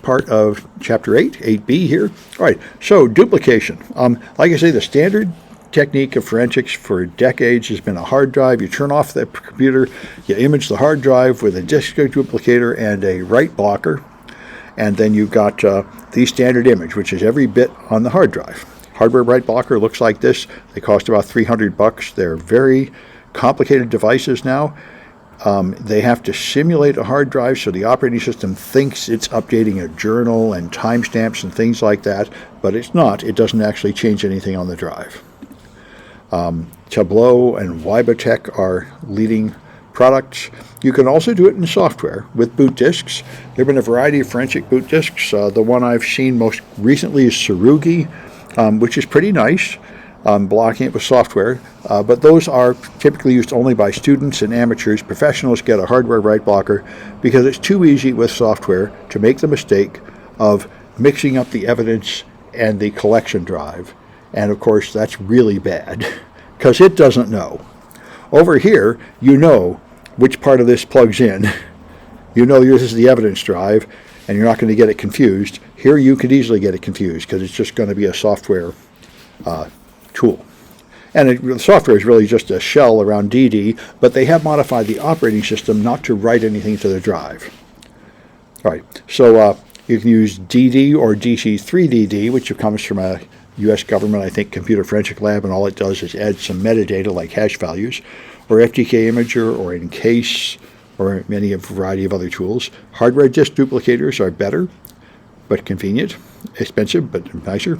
part of Chapter 8, 8B here. All right, so duplication. Like I say, the standard technique of forensics for decades has been a hard drive. You turn off the computer, you image the hard drive with a disk duplicator and a write blocker, and then you've got the standard image, which is every bit on the hard drive. Hardware write blocker looks like this. They cost about $300. They're very complicated devices now. They have to simulate a hard drive so the operating system thinks it's updating a journal and timestamps and things like that, but it's not. It doesn't actually change anything on the drive. Tableau and Wibotech are leading products. You can also do it in software with boot disks. There have been a variety of forensic boot disks. The one I've seen most recently is Tsurugi, which is pretty nice, blocking it with software. But those are typically used only by students and amateurs. Professionals get a hardware write blocker because it's too easy with software to make the mistake of mixing up the evidence and the collection drive. And of course, that's really bad because it doesn't know. Over here, you know which part of this plugs in. You know this is the evidence drive, and you're not going to get it confused. Here, you could easily get it confused because it's just going to be a software tool. And the software is really just a shell around DD, but they have modified the operating system not to write anything to the drive. All right, so you can use DD or DC3DD, which comes from a U.S. government, I think, computer forensic lab, and all it does is add some metadata like hash values, or FTK Imager, or Encase, or many a variety of other tools. Hardware disk duplicators are better, but convenient, expensive, but nicer.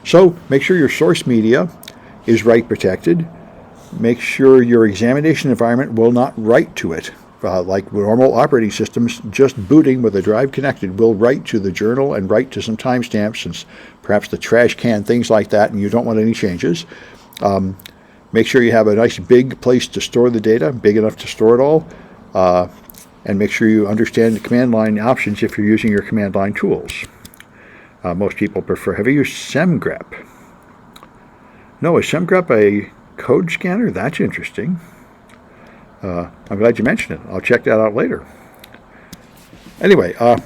So make sure your source media is write protected. Make sure your examination environment will not write to it. Like normal operating systems, just booting with a drive connected will write to the journal and write to some timestamps and perhaps the trash can, things like that, and you don't want any changes. Make sure you have a nice big place to store the data, big enough to store it all, and make sure you understand the command line options if you're using your command line tools. Most people prefer. Have you used SemGrep? No, is SemGrep a code scanner? That's interesting. I'm glad you mentioned it. I'll check that out later. Anyway, all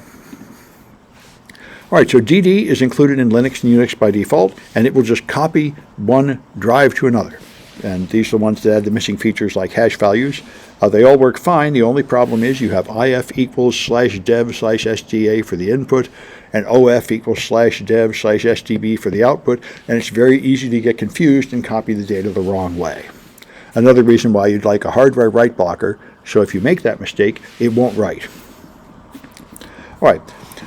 right, so DD is included in Linux and Unix by default, and it will just copy one drive to another. And these are the ones that add the missing features like hash values. They all work fine. The only problem is you have IF equals /dev/SDA for the input, and OF equals /dev/SDB for the output, and it's very easy to get confused and copy the data the wrong way. Another reason why you'd like a hardware write blocker, so if you make that mistake, it won't write. All right,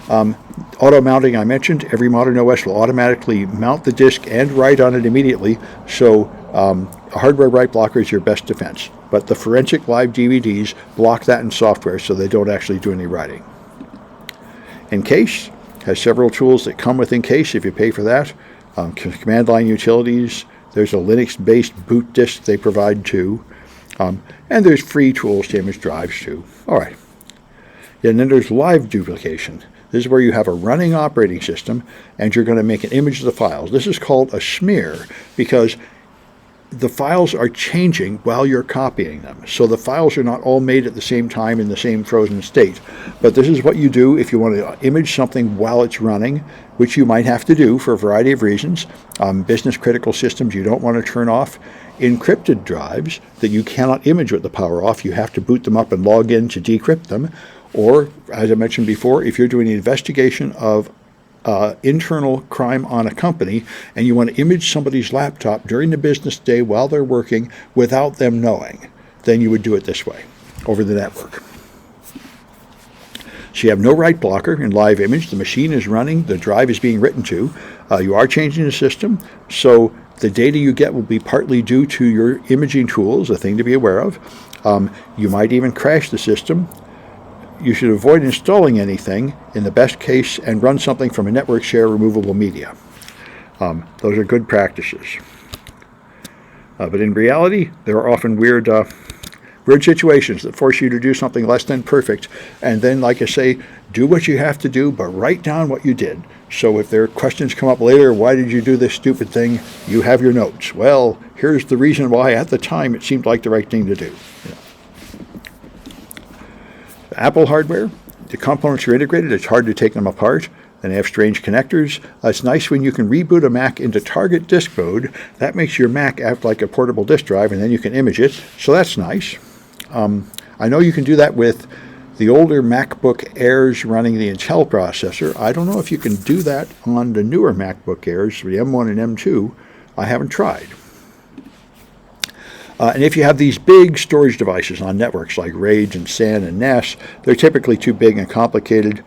auto mounting I mentioned. Every modern OS will automatically mount the disk and write on it immediately, so a hardware write blocker is your best defense. But the forensic live DVDs block that in software, so they don't actually do any writing. Encase has several tools that come with Encase if you pay for that. Command line utilities. There's a Linux-based boot disk they provide too. And there's free tools to image drives too. All right. And then there's live duplication. This is where you have a running operating system and you're going to make an image of the files. This is called a smear because the files are changing while you're copying them. So the files are not all made at the same time in the same frozen state. But this is what you do if you want to image something while it's running, which you might have to do for a variety of reasons. Business critical systems you don't want to turn off. Encrypted drives that you cannot image with the power off. You have to boot them up and log in to decrypt them. Or, as I mentioned before, if you're doing an investigation of internal crime on a company and you want to image somebody's laptop during the business day while they're working without them knowing, then you would do it this way, over the network. So you have no write blocker in live image. The machine is running. The drive is being written to. You are changing the system. So the data you get will be partly due to your imaging tools, a thing to be aware of. You might even crash the system. You should avoid installing anything in the best case and run something from a network share removable media. Those are good practices. But in reality, there are often weird situations that force you to do something less than perfect. And then, like I say, do what you have to do, but write down what you did. So if there are questions come up later, why did you do this stupid thing? You have your notes. Well, here's the reason why at the time it seemed like the right thing to do. Apple hardware, the components are integrated. It's hard to take them apart, and they have strange connectors. It's nice when you can reboot a Mac into target disk mode. That makes your Mac act like a portable disk drive, and then you can image it. So that's nice. I know you can do that with the older MacBook Airs running the Intel processor. I don't know if you can do that on the newer MacBook Airs, the M1 and M2. I haven't tried. And if you have these big storage devices on networks like RAID and SAN and NAS, they're typically too big and complicated.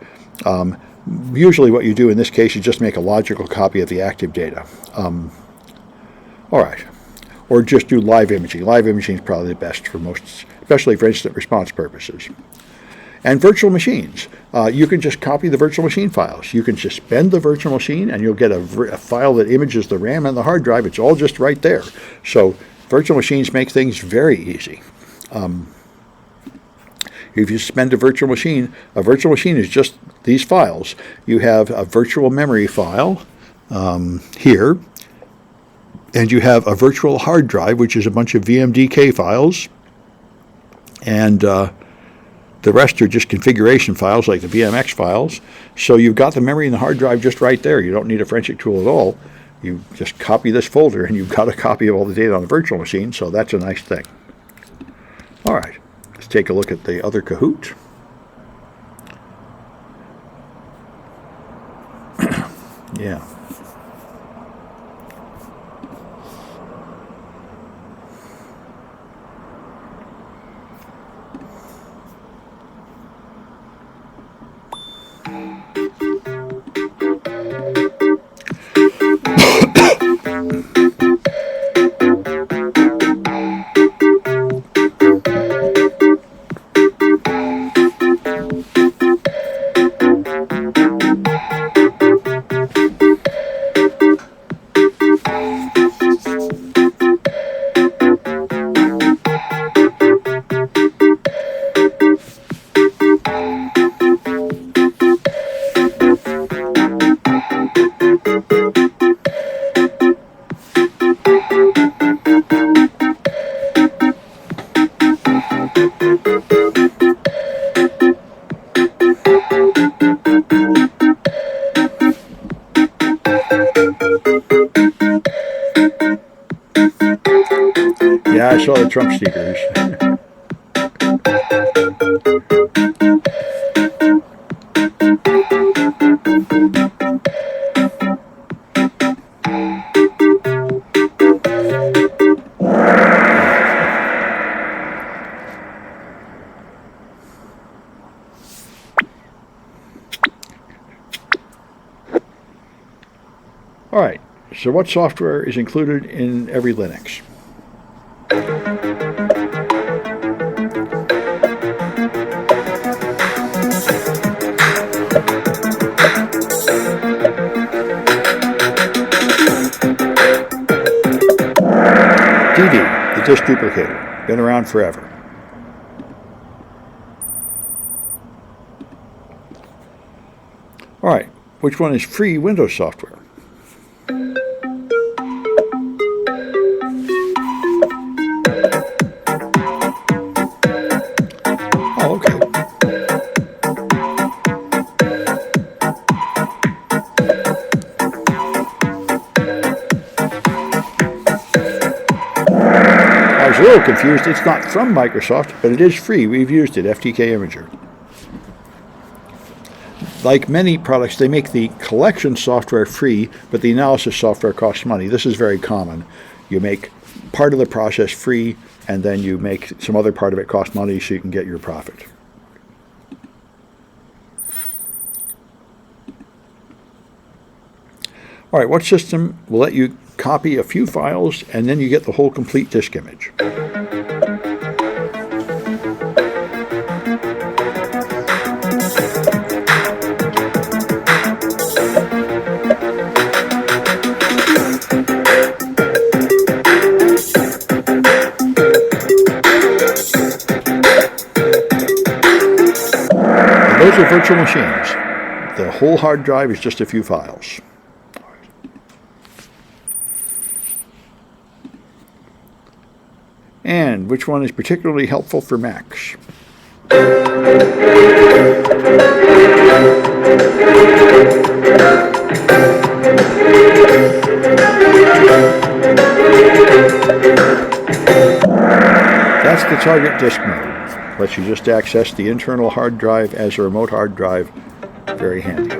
Usually what you do in this case is just make a logical copy of the active data. All right. Or just do live imaging. Live imaging is probably the best for most, especially for instant response purposes. And virtual machines. You can just copy the virtual machine files. You can suspend the virtual machine and you'll get a file that images the RAM and the hard drive. It's all just right there. So virtual machines make things very easy. If you suspend a virtual machine is just these files. You have a virtual memory file here, and you have a virtual hard drive, which is a bunch of VMDK files, and the rest are just configuration files like the VMX files. So you've got the memory and the hard drive just right there. You don't need a forensic tool at all. You just copy this folder and you've got a copy of all the data on the virtual machine, so that's a nice thing. All right, let's take a look at the other Kahoot. Yeah. Yeah, I saw the Trump stickers. All right, so what software is included in every Linux? DD, the disk duplicator, been around forever. All right, which one is free Windows software? Oh, okay. I was a little confused. It's not from Microsoft, but it is free. We've used it, FTK Imager. Like many products, they make the collection software free, but the analysis software costs money. This is very common. You make part of the process free, and then you make some other part of it cost money so you can get your profit. All right, what system will let you copy a few files and then you get the whole complete disk image? Those are virtual machines. The whole hard drive is just a few files. And which one is particularly helpful for Macs? the target disk mode. Lets you just access the internal hard drive as a remote hard drive. Very handy.